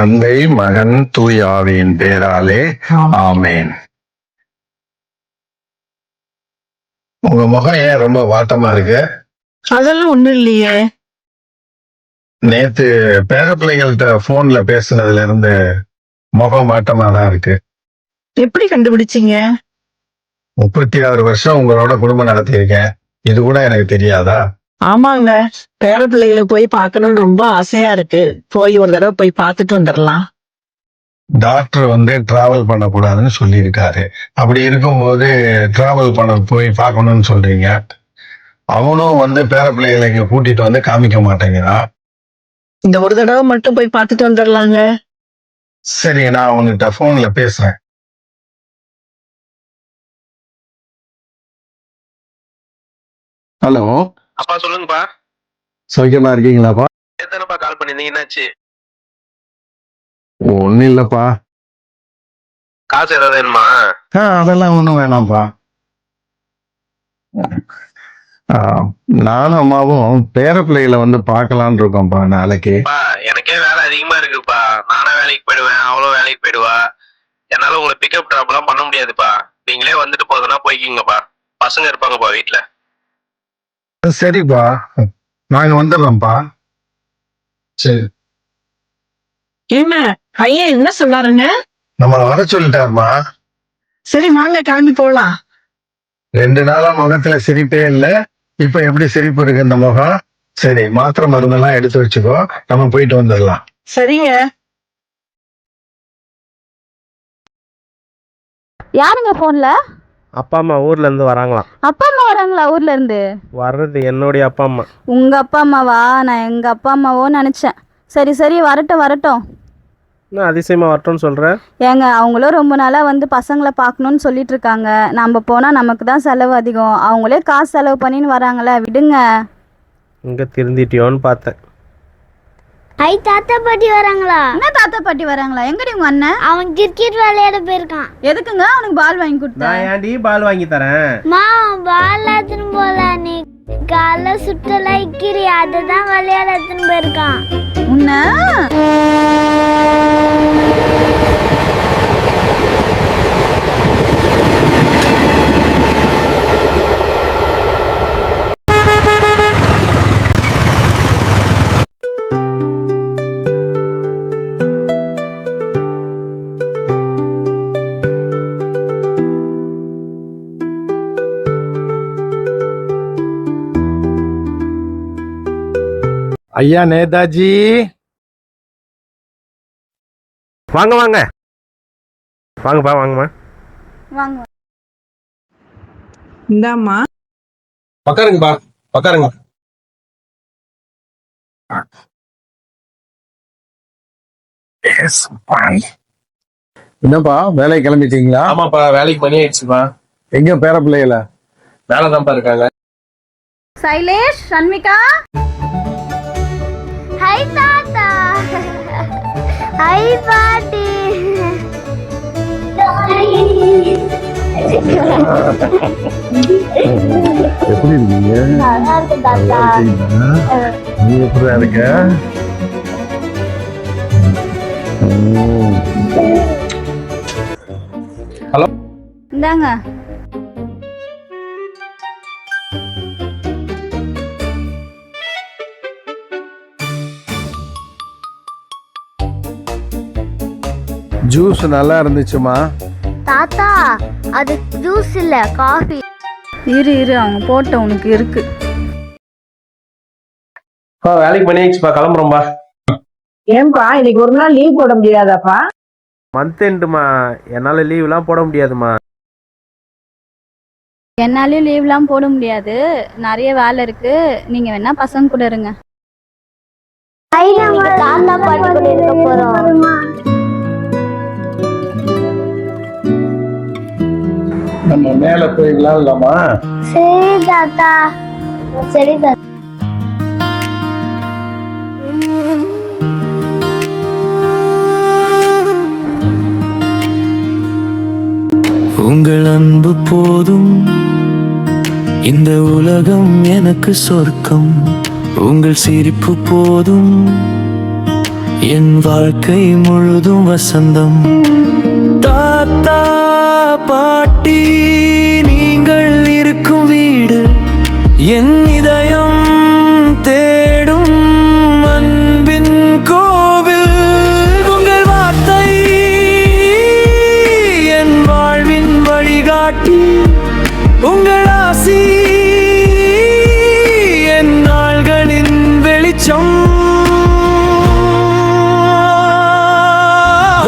தந்தை, மகன், தூய ஆவியின் பேராலே ஆமேன். உங்க முகம் ஏன் ரொம்ப வாட்டமா இருக்கு? அதெல்லாம் ஒண்ணும் இல்லையே. நேத்து பேர பிள்ளைகள்கிட்ட போன்ல பேசுனதுல இருந்து முகம் வாட்டமா தான் இருக்கு. எப்படி கண்டுபிடிச்சீங்க? 36 வருஷம் உங்களோட குடும்பம் நடத்தியிருக்கேன். இது கூட எனக்கு தெரியாதா? ஆமாங்க, பேர பிள்ளைகளை போய் பார்க்கணும்னு ரொம்ப ஆசையா இருக்கு. போய் ஒரு தடவை போய் பார்த்துட்டு வந்துடலாம். டாக்டர் டிராவல் பண்ணக்கூடாதுன்னு சொல்லியிருக்காரு. அப்படி இருக்கும்போது டிராவல் பண்ண போய் பார்க்கணும்னு சொல்றீங்க. அவனும் பேர பிள்ளைகளை இங்க கூட்டிட்டு வந்து காமிக்க மாட்டேங்கிறான். இந்த ஒரு தடவை மட்டும் போய் பார்த்துட்டு வந்துடலாங்க. சரி, நான் அவன்கிட்ட போன்ல பேசுறேன். ஹலோ அப்பா, சொல்லுங்கப்பா. சௌக்கியமா இருக்கீங்களாப்பா? எத்தனைப்பா கால் பண்ணிருந்தீங்க? என்னாச்சு? ஒன்னும் இல்லப்பா. காசு ஏதாவது வேணுமா? அதெல்லாம் ஒண்ணும் வேணாம்ப்பா. நானும் அம்மாவும் பேர பிள்ளைகளை பார்க்கலான் இருக்கோம்ப்பா நாளைக்கு. எனக்கே வேலை அதிகமா இருக்குப்பா. நானும் வேலைக்கு போயிடுவேன், அவளும் வேலைக்கு போயிடுவா. என்னால உங்களை பிக்கப் டிராப் எல்லாம் பண்ண முடியாதுப்பா. நீங்களே வந்துட்டு போதுன்னா போய்க்கிங்கப்பா. பசங்க இருப்பாங்கப்பா வீட்டுல. சரிப்பா, நாங்க வந்துடுறோம்ப்பா. சரி. ஏங்க, பையன் என்ன சொன்னாருங்க? நம்மள வர சொல்லிட்டாருமா. சரி வாங்க, கிளம்பி போலாம். 2 நாளா முகத்துல சிரிப்பே இல்ல. இப்ப எப்படி சிரிப்பு இருக்கு இந்த முகம்? சரி, மாத்திரை மருந்தெல்லாம் எடுத்து வச்சுக்கோ, நம்ம போயிட்டு வந்துடலாம். சரிங்க. யாருங்க போன்ல? அப்பா அம்மா ஊர்ல இருந்து வராங்களாம். அப்பா அம்மா வராங்களா ஊர்ல இருந்து? வர்றது என்னுடைய அப்பா அம்மா. உங்க அப்பா அம்மாவா? நான் எங்க அப்பா அம்மாவோ நினைச்சேன். சரி சரி, வரட்டும் வரட்டும். என்ன அதிசயமா வரட்டும்னு சொல்கிறேன்? ஏங்க, அவங்களும் ரொம்ப நாளாக பசங்களை பார்க்கணுன்னு சொல்லிட்டு இருக்காங்க. நம்ம போனால் நமக்கு தான் செலவு அதிகம். அவங்களே காசு செலவு பண்ணின்னு வராங்களே, விடுங்க. இங்கே திருந்திட்டியோன்னு பார்த்தேன். ஐ, தாத்தா பாட்டி வராங்களா? என்ன தாத்தா பாட்டி வராங்களா? எங்கடி உங்க அண்ணன்? அவன் கிரிக்கெட் விளையாட போயிருக்கான். எதுக்குங்க அவனுக்கு பால் வாங்கி கொடுத்தா? நான் ஏன்டி பால் வாங்கி தரேன்? மா, பால் எடுத்துன்னு போல. நீ கால சுட்டல இக்கிரி, அதுதான் விளையாட எடுத்துன்னு போயிருக்கான். உன்ன ஐயா நேதாஜி, வாங்க வாங்க வாங்கப்பா, வாங்கம்மா. வாங்க. இந்தாம்மா. உக்காருங்கப்பா, உக்காருங்க. என்னப்பா வேலைக்கு கிளம்பிட்டீங்களா? ஆமாப்பா, வேலைக்கு மணி ஆயிடுச்சுப்பா. எங்க பேர பிள்ளைகள? வேலை தான்ப்பா இருக்காங்க. சைலேஷ், சண்மிகா. ஹை தாத்தா, ஹை பாட்டி. எப்படி இருக்கீங்க? நல்லா இருக்கு தாத்தா. நீ எப்படி இருக்க? ஹலோ, இந்தாங்க. ஜூஸ் நல்லா இருந்துச்சுமா. தாத்தா, அது ஜூஸ் இல்ல, காஃபி. இரு இரு, அவங்க போட்ட உனக்கு இருக்கு. வேலைக்கு மணி ஆயிடுச்சுப்பா, கிளம்புறோம்பா. ஏன்பா இன்னைக்கு ஒரு நாள் லீவ் போட முடியாதாப்பா? மந்த் எண்டுமா, என்னால் லீவ்லாம் போட முடியாதுமா. என்னாலையும் லீவ்லாம் போட முடியாது, நிறைய வேலை இருக்கு. நீங்க வேணா பசங்க கூட இருங்க. தாத்தா பாட்டி கூட இருக்க போறோம். நம்ம மேல போயிடலாம் இல்லம்மா? சரி தாத்தா, சரி தாத்தா. உங்கள் அன்பு போதும், இந்த உலகம் எனக்கு சொர்க்கம். உங்கள் சிரிப்பு போதும், என் வாழ்க்கை முழுதும் வசந்தம். தாத்தா பாட்டி நீங்கள் இருக்கும் வீடு என் இதயம் தேடும் அன்பின் கோவில். உங்கள் வார்த்தை என் வாழ்வின் வழிகாட்டி, உங்கள் ஆசி என் நாள்களின் வெளிச்சம்.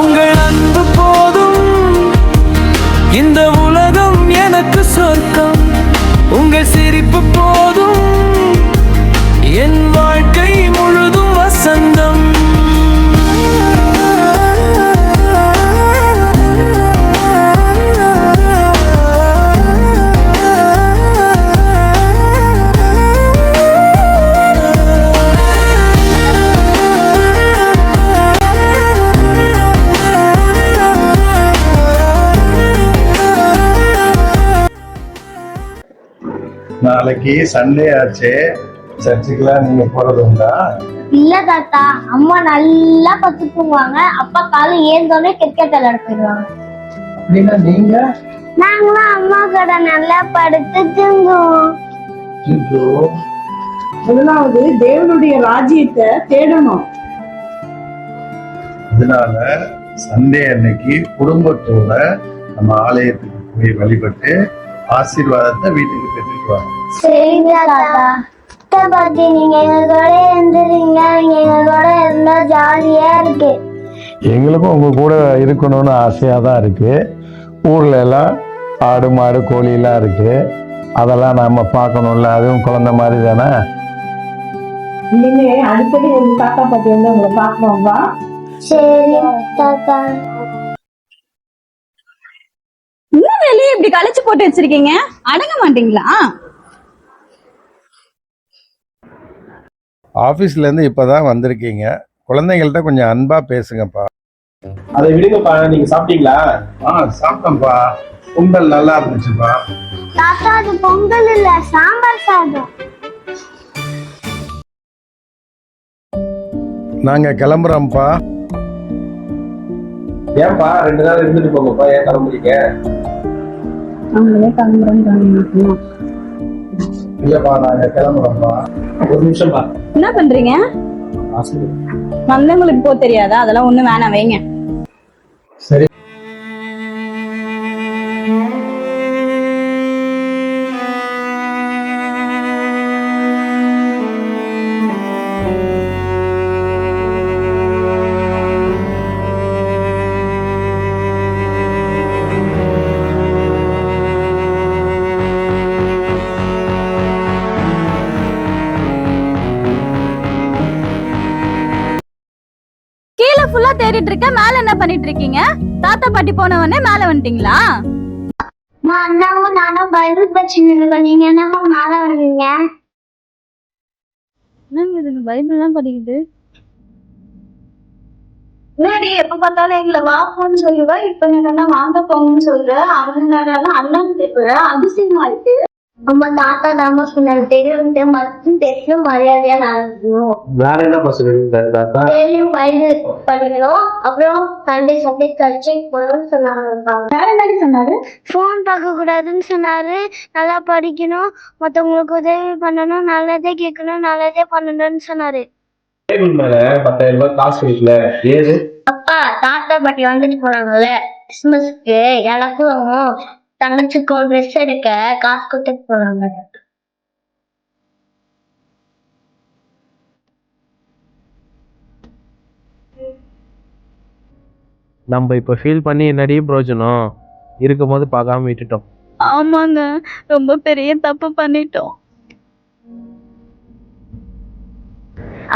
உங்கள் அன்பு போதும், இந்த உலகம் எனக்கு சொர்க்கம். உங்கள் சிரிப்பு போதும், என் வாழ்க்கை முழுதும் வசந்தம். நாளைக்கு சண்டே ஆச்சு, சர்ச்சுக்கெல்லாம் நீங்க போறது உண்டா? இல்ல தாத்தா, அம்மா நல்லா பத்து தூங்குவாங்க. அப்பா காலம் ஏந்தோடனே கிரிக்கெட் விளையாட போயிடுவாங்க. அப்படின்னா நீங்க நாங்களும் அம்மா கூட நல்லா படுத்து தூங்குவோம். முதலாவது தேவனுடைய ராஜ்யத்தை தேடணும். அதனால சண்டே அன்னைக்கு குடும்பத்தோட நம்ம ஆலயத்துக்கு போய் வழிபட்டு ஆசீர்வாதத்தை வீட்டுக்கு பெற்றுட்டு வாங்க. சரிங்க தாத்தா. பாட்டி, நீங்க எங்க கூட இருந்துறீங்க. நீங்க எங்க கூட இருந்தா ஜாலியா இருக்கு. எங்களுக்கும் உங்க கூட இருக்கணும்னு ஆசையா தான் இருக்கு. ஊர்ல எல்லாம் ஆடு மாடு கோழி எல்லாம் இருக்கு, அதெல்லாம் நாம பார்க்கணும்ல. அதுவும் குழந்தை மாதிரி தானே. இனிமே அடிக்கடி உங்க தாத்தா பாட்டி வந்து உங்களை பார்க்கணும்பா. சரி தாத்தா. இன்னும் வெளியே இப்படி கழிச்சு போட்டு வச்சிருக்கீங்க, அடங்க மாட்டீங்களா? ஆபீஸ்ல இருந்து இப்பதான் வந்திருக்கீங்க, குழந்தைங்கள்ட்ட கொஞ்சம் அன்பா பேசுங்கப்பா. அதை விடுங்கப்பா. நீங்க சாப்பிட்டீங்களா? சாப்பிட்டோம்ப்பா. பொங்கல் நல்லா இருந்துச்சுப்பா. தாத்தா, அது பொங்கல் இல்ல, சாம்பார் சாதம். நாங்க கிளம்புறோம்ப்பா. ஏன்பா 2 நாள் இருந்துட்டு போங்கப்பா. ஏன் கிளம்புறீங்க? அவங்களே கிளம்புறோம். இல்லப்பா, நாங்க கிளம்புறோம்ப்பா. ஒரு நிமிஷம் பா. என்ன பண்றீங்க? வந்தவங்களுக்கு போ தெரியாதா? அதெல்லாம் ஒண்ணு வேணாம், வைங்க. சரி. கீழே ஃபுல்லா தேடிட்டு இருக்க, மேல என்ன பண்ணிட்டு இருக்கீங்க? தாத்தா பாட்டி போன உடனே மேல வந்துட்டீங்களா? அண்ணாவும் நானும் பைபிள் படிச்சுட்டு நீங்க என்னமா மேல வருவீங்க? என்னங்க இதுக்கு பைபிள் எல்லாம் படிக்குது? முன்னாடி எப்ப பார்த்தாலும் எங்களை வாப்போன்னு சொல்லுவா, இப்ப என்னன்னா வாங்க போங்கன்னு சொல்ற. அவங்க அண்ணன் பேசுற, அதிசயமா இருக்கு. அம்மா தாத்தா தாம சொன்னாரு, தெரியும் மட்டும் தெரியும் மரியாதையா நடக்கணும். வேற என்ன பசங்க தாத்தா? டெய்லியும் பைபிள் படிக்கணும். அப்புறம் சண்டே சர்ச்சைக்கு போகணும்னு சொன்னாங்க. வேற என்ன சொன்னாரு? போன் பார்க்க கூடாதுன்னு சொன்னாரு. நல்லா படிக்கணும், மத்தவங்களுக்கு உதவி பண்ணணும், நல்லதே கேட்கணும், நல்லதே பண்ணணும்னு சொன்னாரு. டேபிள் மேல 10,000 ரூபாய் காசு கிடைக்கல. ஏது? அப்பா, தாத்தா பாட்டி வந்துட்டு போனாங்கல்ல கிறிஸ்துமஸ்க்கு, எனக்கும் தங்கச்சிக்கும் ட்ரெஸ் எடுக்க காசு கொடுத்துட்டு போனாங்க. நம்ம இப்ப ஃபீல் பண்ணி என்னடி பிரயோஜனம்? இருக்கும்போது பார்க்காம விட்டுட்டோம். ஆமாங்க, ரொம்ப பெரிய தப்பு பண்ணிட்டோம்.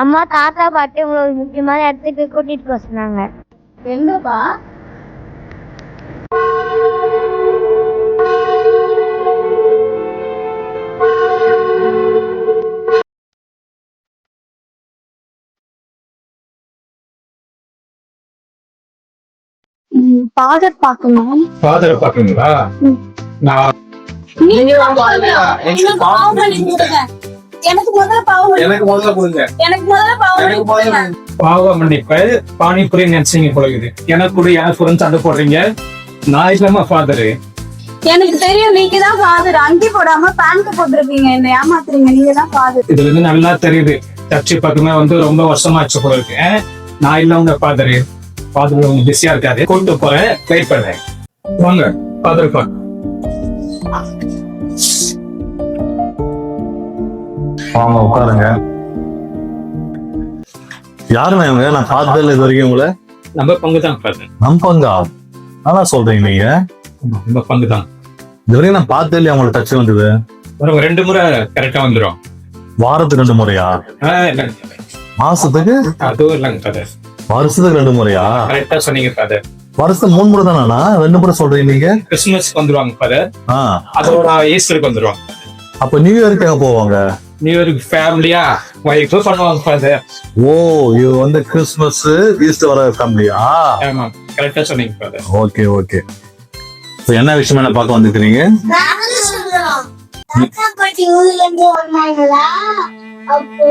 அம்மா தாத்தா பாட்டி ஒரு முக்கியமான இடத்துக்கு கூட்டிட்டு போக சொன்னாங்க. எங்கப்பா? ஃபாதர் பார்க்கணும். ஃபாதரை பாக்குறீங்களா? எனக்கு முதல்ல பாவம் எனக்கு முதல்ல கொடுங்க. எனக்கு முதல்ல பாவம் பாவ மன்னிப்பு பானிபுரி நினைச்சீங்க போலகுது. எனக்கு சண்டை போடுறீங்க. நான் இல்லாம ஃபாதரு. எனக்கு தெரியும் நீங்க தான் ஃபாதர். அங்கி போடாம பேண்ட் போட்டிருக்கீங்க, என்ன ஏமாத்துறீங்க. நீங்க தான் ஃபாதர். இதுல இருந்து நல்லா தெரியுது சர்ச்சு பக்கமே ரொம்ப வருஷமாச்சு போல இருக்கு. நான் இல்ல உங்க ஃபாதரு. ஃபாதர் உங்க பிஸியா இருக்காரு, கூப்பிட்டு போறேன், வெயிட் பண்றேன். வாங்க ஃபாதர். வாங்க உட்காருங்க. யாருண்ணா இவங்க? நான் பார்த்ததில்ல இது வரைக்கும் உங்களை. நம்ம பங்கு தான் ஃபாதர். நம் பங்கா? நல்லா சொல்றீங்க நீங்க. நம்ம பங்கு தான். இது வரைக்கும் நான் பார்த்ததில்லையா உங்களுக்கு டச் வந்தது? ஒரு 2 முறை கரெக்டா வந்துடும். வாரத்துக்கு 2 முறையா? மாசத்துக்கு? அதுவும் இல்லைங்க ஃபாதர். வருஷத்துக்கு 2 முறையா? கரெக்டா சொன்னீங்க ஃபாதர். வருஷத்துக்கு 3 முறை தானா? 2 முறை சொல்றீங்க நீங்க. கிறிஸ்துமஸ்க்கு வந்துருவாங்க ஃபாதர். அதோட ஈஸ்டருக்கு வந்துருவாங்க. அப்ப நியூ இயருக்கு எங்க போவாங்க? நியூ இயருக்கு ஃபேமிலியா வைஃப் பண்ணுவாங்க ஃபாதர். ஓ, இது கிறிஸ்துமஸ் ஈஸ்டர் வர ஃபேமிலியா? ஆமா, கரெக்டா சொன்னீங்க ஃபாதர். Okay okay. என்ன விஷயமா என்ன பார்க்க வந்துக்கிறீங்க? தாத்தா பாட்டி ஊர்ல இருந்து வந்தாங்களா? அப்போ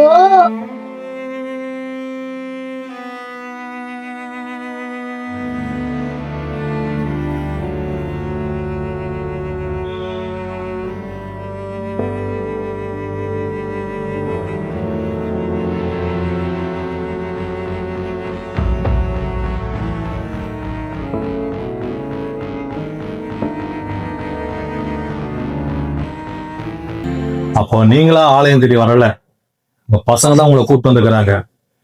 அப்போ நீங்களா ஆலயம் தேடி வரல, உங்க பசங்க தான் உங்களை கூப்பிட்டு வந்துக்கிறாங்க.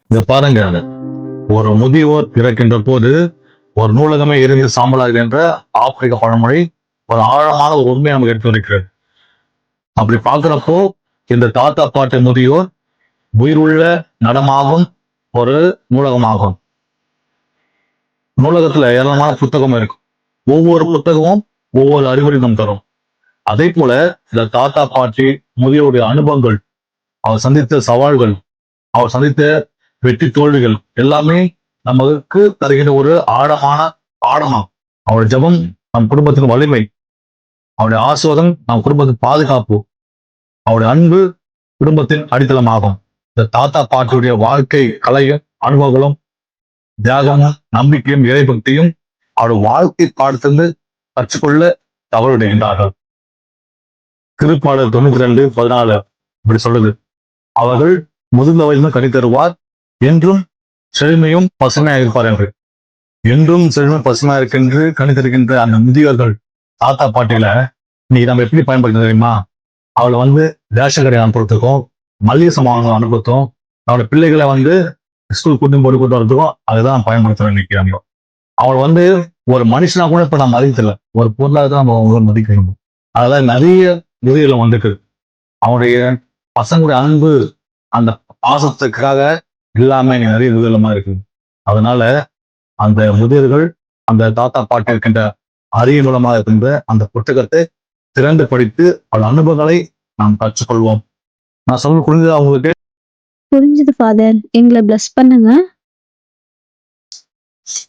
இத பாருங்க, ஒரு முதியோர் இறக்கின்ற போது ஒரு நூலகமே இருந்து சாம்பலாது என்ற ஆப்பிரிக்க பழமொழி ஒரு ஆழமான ஒரு உண்மையை நமக்கு எடுத்து வைக்கிறது. அப்படி பார்க்கிறப்போ இந்த தாத்தா பாட்டு முதியோர் உயிருள்ள நடமாகும் ஒரு நூலகமாகும். நூலகத்துல ஏராளமான புத்தகம் இருக்கும். ஒவ்வொரு புத்தகமும் ஒவ்வொரு அறிவுரையும் தரும். அதே போல இந்த தாத்தா பாட்டி முதியோருடைய அனுபவங்கள், அவர் சந்தித்த சவால்கள், அவர் சந்தித்த வெற்றி தோல்விகள் எல்லாமே நமக்கு தருகின்ற ஒரு ஆழமான பாடமாகும். அவருடைய ஜெபம் நம் குடும்பத்தின் வலிமை, அவருடைய ஆசுவாதம் நம் குடும்பத்தின் பாதுகாப்பு, அவருடைய அன்பு குடும்பத்தின் அடித்தளமாகும். இந்த தாத்தா பாட்டியுடைய வாழ்க்கை கலையும் அனுபவங்களும் தியாகமும் நம்பிக்கையும் இறைபக்தியும் அவருடைய வாழ்க்கை பாடத்திலிருந்து கற்றுக்கொள்ள தவறுடைகின்றார்கள். திருப்பாடல் 92:14 இப்படி சொல்லுது, அவர்கள் முதிர்ந்த வயதிலும் கனி தருவார், என்றும் செழுமையும் பசுமையா இருப்பார் என்று. என்றும் செழுமை பசுமையா இருக்கின்ற கனி தருகின்ற அந்த முதியோர்கள் தாத்தா பாட்டியில நீ நம்ம எப்படி பயன்படுத்த தெரியுமா? அவளை ரேஷன் கடை அனுப்புறதுக்கும் மல்லிகை சாமான் அனுப்புறதும் அவளோட பிள்ளைகளை ஸ்கூல் கூட்டும் போட்டு கூட்டு வரதுக்கும் அதுதான் பயன்படுத்துறோம் இன்னைக்கு. நம்ம அவள் ஒரு மனுஷனா கூட இப்ப நம்ம மதிக்கல, ஒரு பொருளாக தான் நம்ம மதிக்கணும். அதெல்லாம் நிறைய முதியர்கள் வந்துட்டு அவனுடைய பசங்களுடைய அன்பு அந்த பாசத்துக்காக இல்லாம நிறைய விதமா இருக்கு. அதனால அந்த முதியர்கள் அந்த தாத்தா பாட்டி இருக்கின்ற அரிய மூலமாக இருக்கின்ற அந்த புத்தகத்தை திறந்து படித்து அவள் அனுபவங்களை நாம் கற்றுக்கொள்வோம். நான் சொல்ல புரிஞ்சது அவங்களுக்கு? புரிஞ்சுது ஃபாதர், எங்களை பிளஸ் பண்ணுங்க.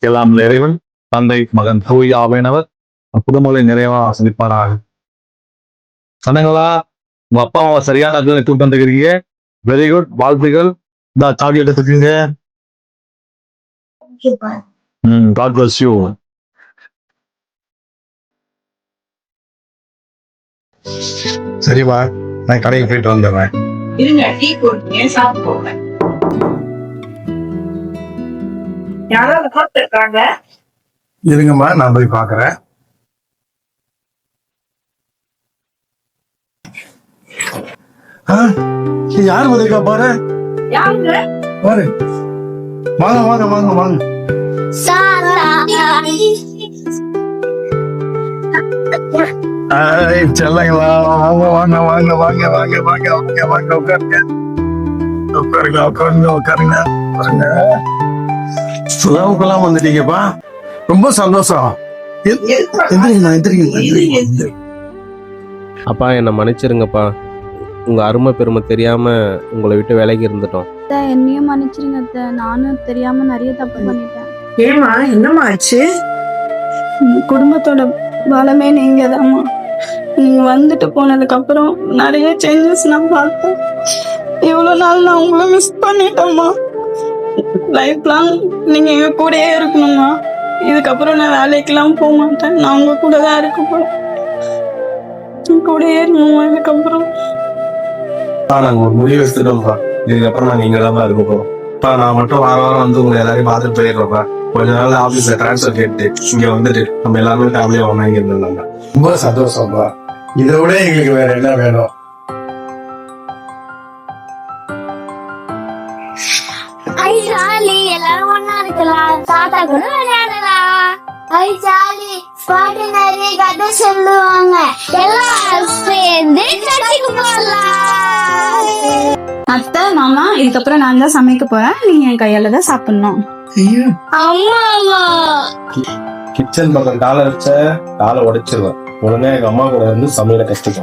எல்லாம் இறைவன் தந்தை மகன் தூய் ஆவையினவர் குடும்பங்களை நிறைவா ஆசிரிப்பாராக. சொன்னங்களா, உங்க அப்பா அம்மாவை சரியான கூப்பிட்டு வந்துக்கிறீங்க. வெரி குட், வாழ்த்துகள். இந்த சாவி எடுத்துக்கீங்க. God bless you. சரிவா, நான் கடைக்கு போயிட்டு வந்துடுறேன். இருங்க, டீ போடுங்க, சாப்பிட்டு போங்க. யாராவது பார்த்துருக்காங்க? இருங்கம்மா, நான் போய் பாக்குறேன். யாரு வந்திருக்கா பாரு. யாருங்க? பாரு, வாங்க வாங்க வாங்க வாங்க. செல்லைங்களா, வாங்க வாங்க வாங்க வாங்க வாங்க வாங்க வாங்க வாங்க உட்காருங்க உட்காருங்க உட்காருங்க உட்காருங்க உட்காருங்க. சுதாவுக்கெல்லாம் வந்துட்டீங்கப்பா, ரொம்ப சந்தோஷம். அப்பா என்னை மன்னிச்சிருங்கப்பா, உங்க அருமை பெருமை தெரியாம உங்களை விட்டு விலகி இருந்துட்டோம். என்னையும் மன்னிச்சிருங்க அத்தை. நானும் தெரியாம நிறைய தப்பு பண்ணிட்டேன். ஏமா, என்னம்மா ஆச்சு? குடும்பத்தோட பலமே நீங்க தான்மா. நீங்க வந்துட்டு போனதுக்கு அப்புறம் நிறைய சேஞ்சஸ் நான் பார்த்தேன். இவ்வளவு நாள் நான் உங்களை மிஸ் பண்ணிட்டேம்மா. லைஃப் லாங் நீங்க எங்க கூடயே இருக்கணுமா? இதுக்கப்புறம் நான் வேலைக்கெல்லாம் போக மாட்டேன். நான் உங்க கூட தான் இருக்க போறேன். என் கூடயே இருக்கணுமா இதுக்கப்புறம்? நாங்க ஒரு முடிவு எடுத்துட்டோம்ப்பா. இதுக்கப்புறம் நாங்க இங்க தான் இருக்க போறோம். நான் மட்டும் வார வாரம் வந்து உங்களை எல்லாரையும் பார்த்துட்டு போயிடுறோம்ப்பா. கொஞ்ச நாள் ஆபீஸ்ல டிரான்ஸ்ஃபர் கேட்டு இங்க வந்துட்டு நம்ம எல்லாருமே ஃபேமிலியா ஒண்ணா இங்க இருந்தாங்க. ரொம்ப சந்தோஷம்ப்பா. இதை விட எங்களுக்கு வேற என்ன வேணும்? ஐ ஜாலி, எல்லாரும் ஒண்ணா இருக்கலாம், தாத்தா கூட விளையாடலாம். ஐ ஜாலி, பாட்டு நிறைய கதை சொல்லுவாங்க, எல்லாரும் சேர்ந்து சர்ச்சுக்கு போகலாம். அத்தை மாமா இதுக்கப்புறம் நான் தான் சமைக்க போறேன். நீங்க என் கையால தான் சாப்பிடணும். அம்மாவா? கிச்சன் பக்கம் காலை வச்ச காலை உடைச்சிருவேன். உடனே எங்க அம்மா கூட இருந்து சமையல கஷ்டம்.